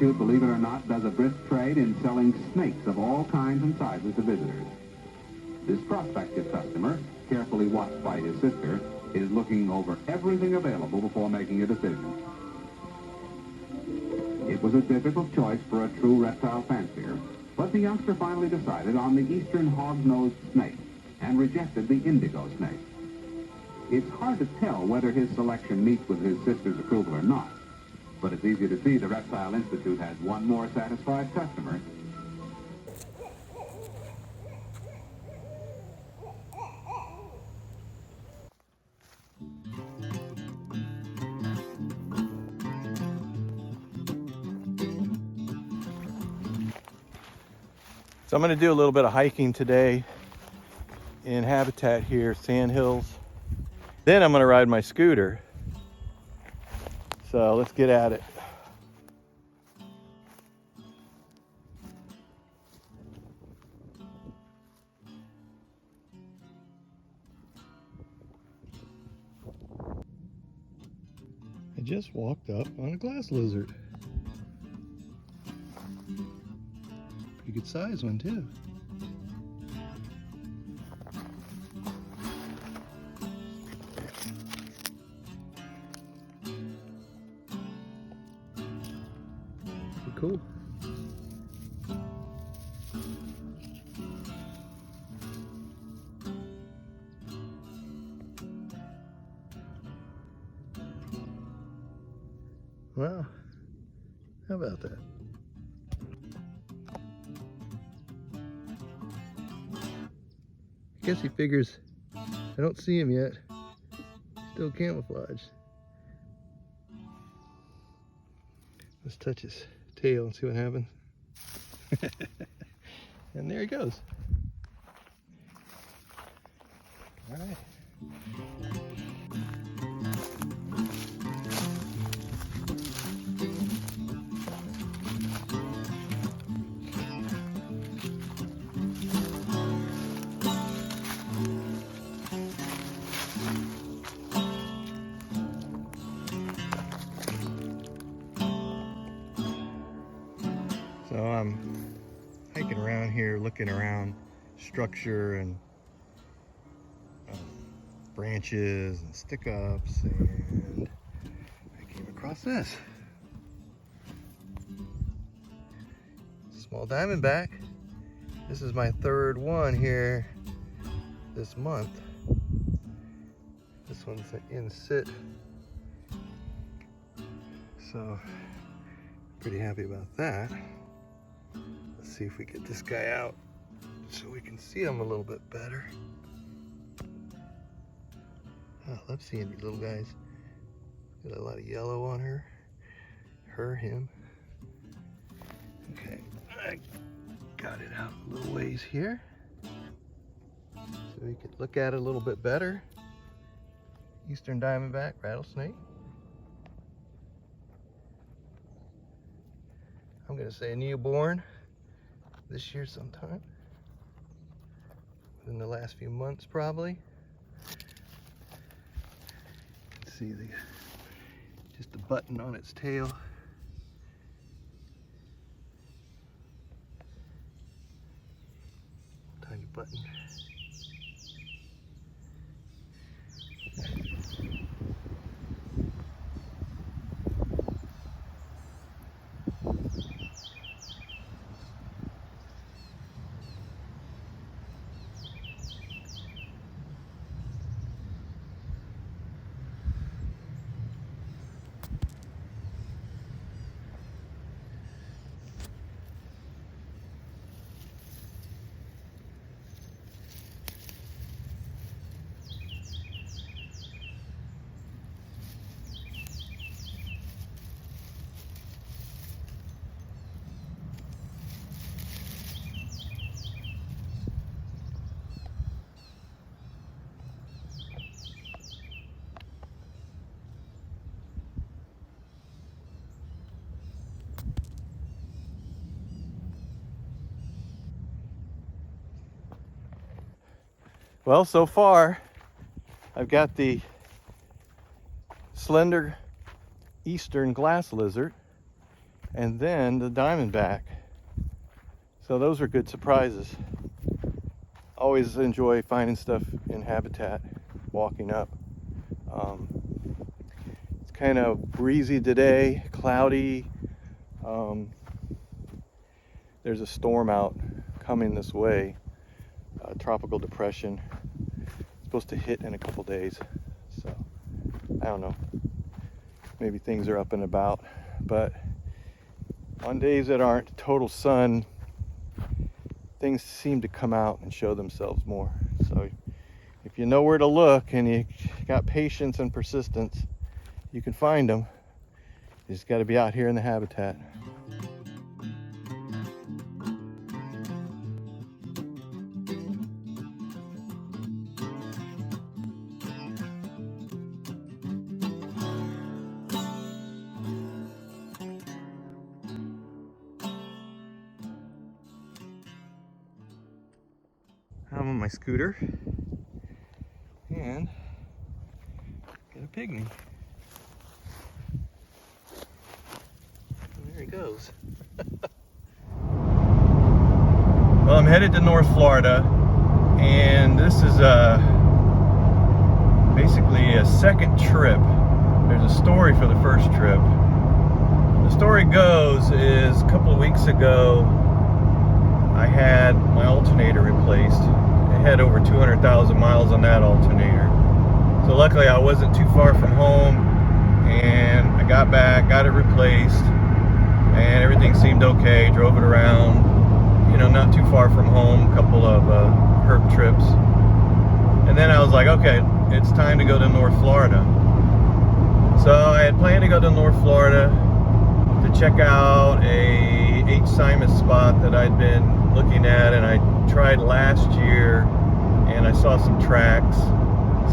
Institute, believe it or not, does a brisk trade in selling snakes of all kinds and sizes to visitors. This prospective customer, carefully watched by his sister, is looking over everything available before making a decision. It was a difficult choice for a true reptile fancier, but the youngster finally decided on the eastern hog-nosed snake and rejected the indigo snake. It's hard to tell whether his selection meets with his sister's approval or not, but it's easy to see the Reptile Institute has one more satisfied customer. So I'm going to do a little bit of hiking today in habitat here, Sandhills. Then I'm going to ride my scooter. So let's get at it. I just walked up on a glass lizard. Pretty good size one too. Pretty cool. Wow, how about that? I guess he figures I don't see him yet. Still camouflaged. Let's touch his tail and see what happens. And there he goes. All right. So I'm hiking around here, looking around structure and branches and stick-ups, and I came across this. Small diamondback. This is my third one here this month. This one's in sit. So pretty happy about that. Let's see if we get this guy out so we can see him a little bit better. Oh, I love seeing these little guys. Got a lot of yellow on her. Him. Okay, I got it out a little ways here so we could look at it a little bit better. Eastern diamondback rattlesnake. I'm gonna say a newborn this year sometime. Within the last few months probably. See just a button on its tail. Tiny button. Well, so far I've got the slender eastern glass lizard, and then the diamondback. So those were good surprises. Always enjoy finding stuff in habitat, walking up. It's kind of breezy today, cloudy. There's a storm out coming this way, tropical depression. It's supposed to hit in a couple days. So I don't know, maybe things are up and about, but on days that aren't total sun, things seem to come out and show themselves more. So if you know where to look and you got patience and persistence, you can find them. You just got to be out here in the habitat. I'm on my scooter and get a pygmy. There he goes. Well, I'm headed to North Florida, and this is basically a second trip. There's a story for the first trip. The story goes is a couple of weeks ago, I had my alternator replaced. I had over 200,000 miles on that alternator. So luckily I wasn't too far from home, and I got back, got it replaced, and everything seemed okay. Drove it around, you know, not too far from home, a couple of herp trips. And then I was like, okay, it's time to go to North Florida. So I had planned to go to North Florida to check out a Simus spot that I'd been looking at, and I tried last year and I saw some tracks,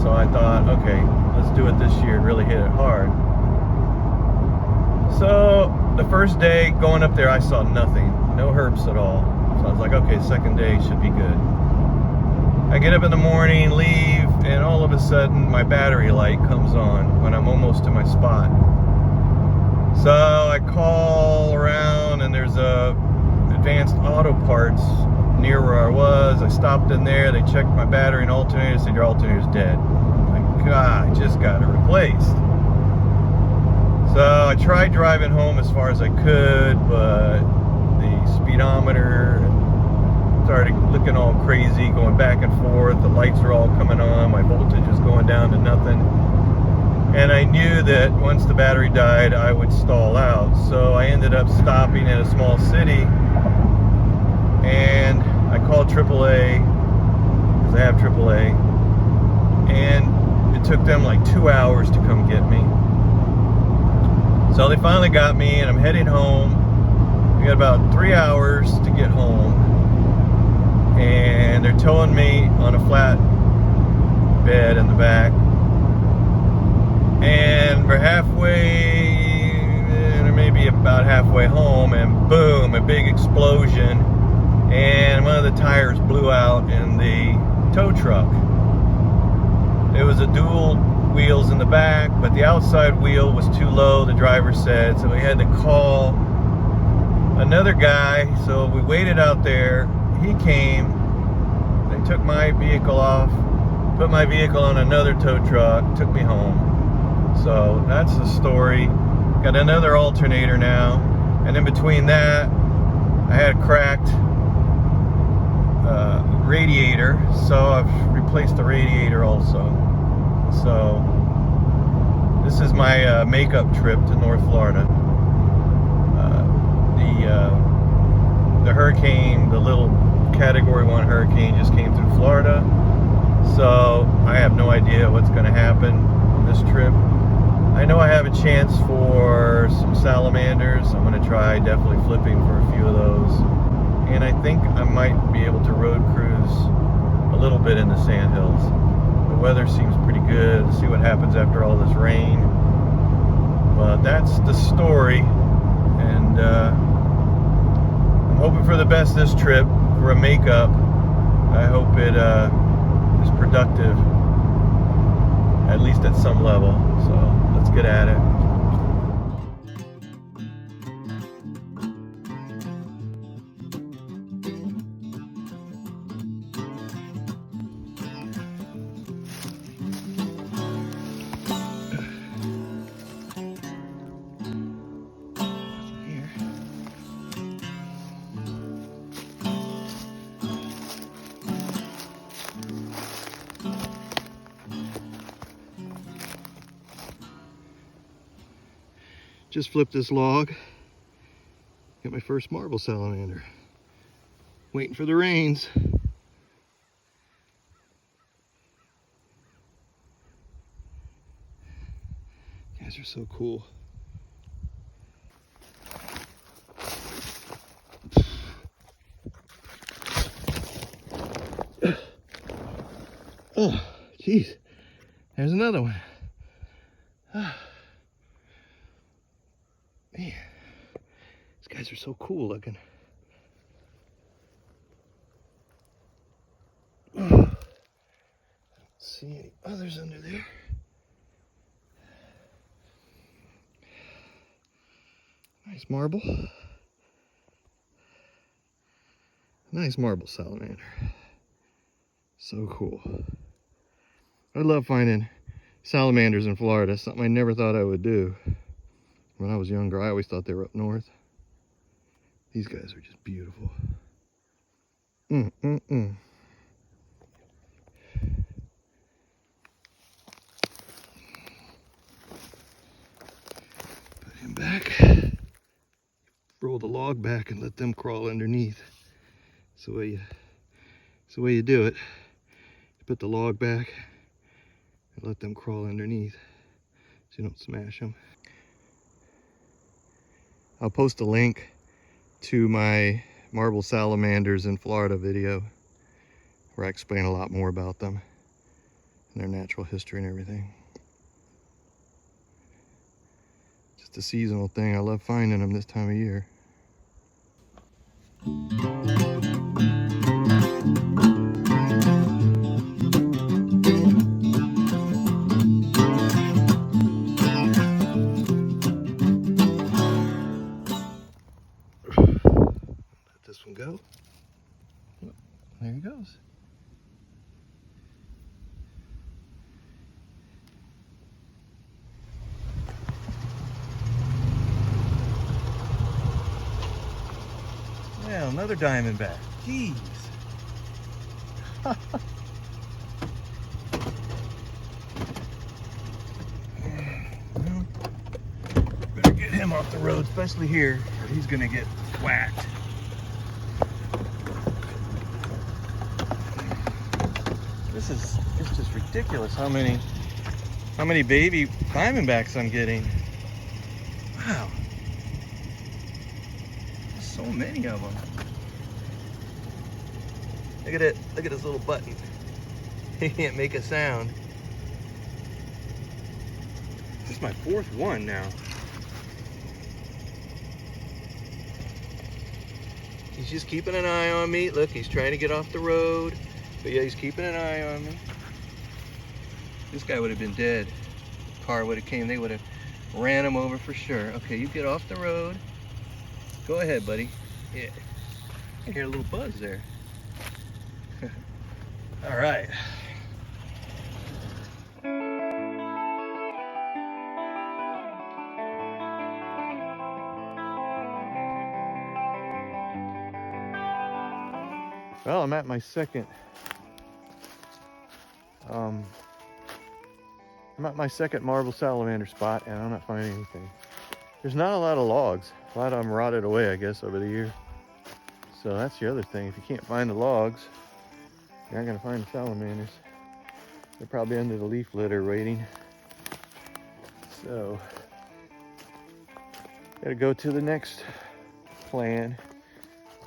so I thought, okay, let's do it this year and really hit it hard. So the first day going up there, I saw nothing, no herps at all. So I was like, okay, second day should be good. I get up in the morning, leave, and all of a sudden my battery light comes on when I'm almost to my spot. So I call around, and there's a Advanced Auto Parts near where I was. I stopped in there, they checked my battery and alternator, said your alternator's dead. I'm like, God, I just got it replaced. So I tried driving home as far as I could, but the speedometer started looking all crazy, going back and forth. The lights are all coming on, my voltage was going down to nothing. And I knew that once the battery died, I would stall out. So I ended up stopping in a small city, and I called AAA, because I have AAA, and it took them like 2 hours to come get me. So they finally got me, and I'm heading home. We got about 3 hours to get home, and they're towing me on a flat bed in the back. And we're halfway, or maybe about halfway home, and boom, a big explosion, and one of the tires blew out in the tow truck. It was a dual wheels in the back, but the outside wheel was too low, the driver said, so we had to call another guy. So we waited out there, he came, they took my vehicle off, put my vehicle on another tow truck, took me home. So that's the story. Got another alternator now, and in between that I had a cracked radiator, so I've replaced the radiator also. So this is my makeup trip to North Florida. The hurricane, the little Category 1 hurricane just came through Florida, so I have no idea what's going to happen on this trip. I know I have a chance for some salamanders. I'm going to try definitely flipping for a few of those. And I think I might be able to road cruise a little bit in the sandhills. The weather seems pretty good. Let's see what happens after all this rain. But that's the story. And I'm hoping for the best this trip for a makeup. I hope it is productive, at least at some level. So let's get at it. Just flipped this log. Got my first marble salamander. Waiting for the rains. Guys are so cool. Oh, jeez. There's another one. Man, these guys are so cool looking. Don't see any others under there. Nice marble. Nice marble salamander. So cool. I love finding salamanders in Florida. Something I never thought I would do. When I was younger, I always thought they were up north. These guys are just beautiful. Put him back. Roll the log back and let them crawl underneath. It's the way you do it. You put the log back and let them crawl underneath so you don't smash them. I'll post a link to my marble salamanders in Florida video where I explain a lot more about them and their natural history and everything. Just a seasonal thing. I love finding them this time of year. Let this one go. Oh, there he goes. Yeah, another diamondback. Jeez. Well, better get him off the road, especially here, or he's gonna get whacked. It's just ridiculous how many baby diamondbacks I'm getting. Wow. So many of them. Look at it. Look at this little button. He can't make a sound. This is my fourth one now. He's just keeping an eye on me. Look, he's trying to get off the road. But yeah, he's keeping an eye on me. This guy would have been dead. The car would have came. They would have ran him over for sure. Okay, you get off the road. Go ahead, buddy. Yeah. I hear a little buzz there. All right. Well, I'm at my second marble salamander spot, and I'm not finding anything. There's not a lot of logs. A lot of them rotted away, I guess, over the year. So that's the other thing. If you can't find the logs, you're not gonna find the salamanders. They're probably under the leaf litter waiting. So, gotta go to the next plan.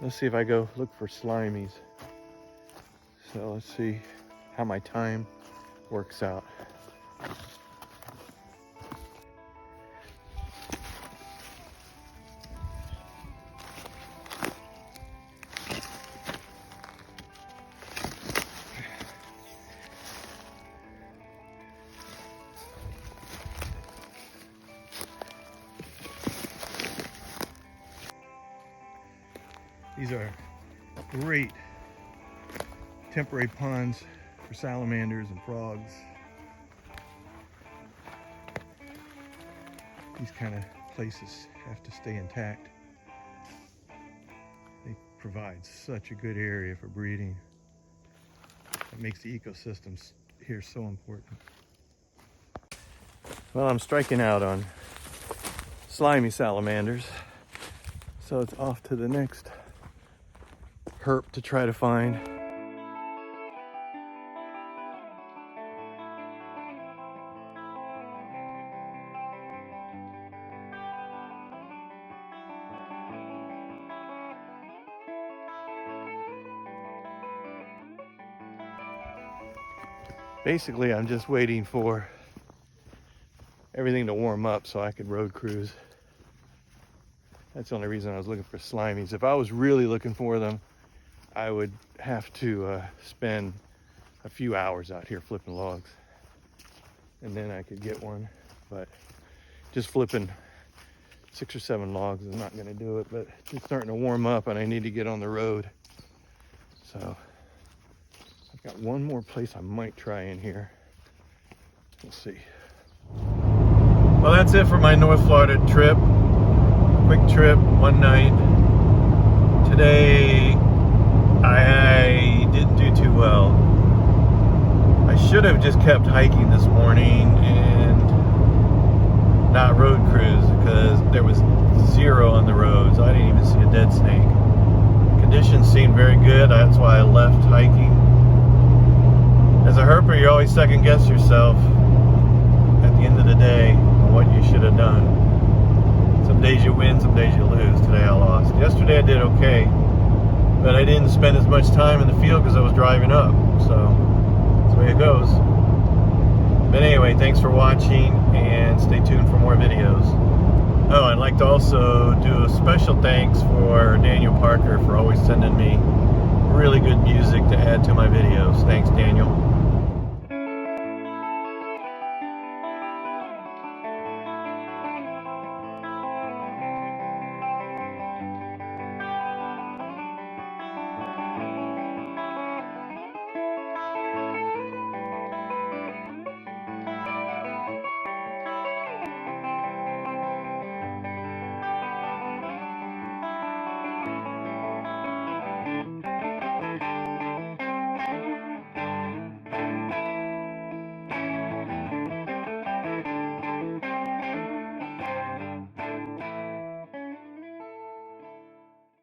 Let's see if I go look for slimies. So let's see how my time works out. These are great temporary ponds for salamanders and frogs. These kind of places have to stay intact. They provide such a good area for breeding. It makes the ecosystems here so important. Well, I'm striking out on slimy salamanders. So it's off to the next herp to try to find. Basically, I'm just waiting for everything to warm up so I could road cruise. That's the only reason I was looking for slimies. If I was really looking for them, I would have to spend a few hours out here flipping logs, and then I could get one. But just flipping 6 or 7 logs is not going to do it. But it's starting to warm up and I need to get on the road. So I've got one more place I might try in here. We'll see. Well, that's it for my North Florida trip. Quick trip, one night. Today, I didn't do too well. I should have just kept hiking this morning and not road cruise, because there was 0 on the roads. I didn't even see a dead snake. Conditions seemed very good. That's why I left hiking. As a herper, you always second guess yourself at the end of the day on what you should have done. Some days you win, some days you lose. Today I lost. Yesterday I did okay, but I didn't spend as much time in the field because I was driving up. So that's the way it goes. But anyway, thanks for watching and stay tuned for more videos. Oh, I'd like to also do a special thanks for Daniel Parker for always sending me really good music to add to my videos. Thanks, Daniel.